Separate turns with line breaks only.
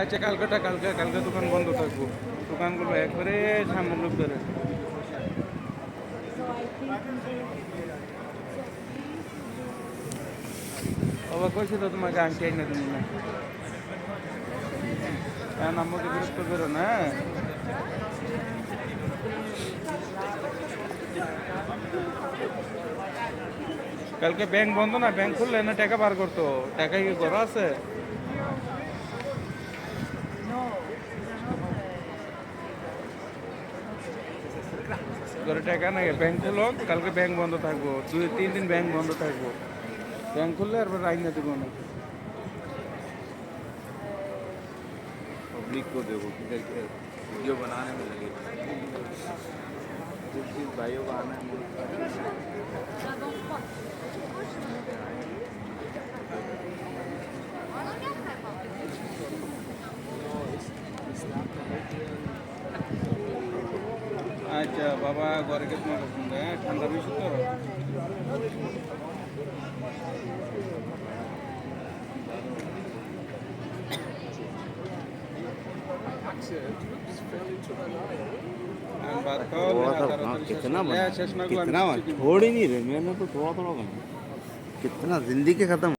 আচ্ছা কালকেটা কালকে দোকান বন্ধ থাকবো, দোকানগুলো একবারে সামনে লোক ধরে। বাবা কইছি তো তোমাকে আংটি আইনা তুমি না, হ্যাঁ আমাকে বিরক্ত করো না। কালকে ব্যাংক বন্ধ না, ব্যাংক খুললে না টাকা বার করতো, টাকা কি করা আছে? ঘরে টাকা নাই, ব্যাংক খুলো কালকে, ব্যাংক বন্ধ থাকবো 2-3 দিন, ব্যাংক বন্ধ থাকবো। ব্যাংক খুললে আর আইনা দেবো না।
पब्लिक को देखो किधर के वीडियो बनाने में लगे, जिस जिस भाइयों का आना है मुल्क का।
আচ্ছা বাবা ঘরে কে তোমার পছন্দ, হ্যাঁ ঠান্ডা বেশি তো। बात
थोड़ा सा हाँ, कितना बना, कितना छोड़ ही नहीं रहे, मैंने तो थोड़ा थोड़ा बना, कितना जिंदगी खत्म।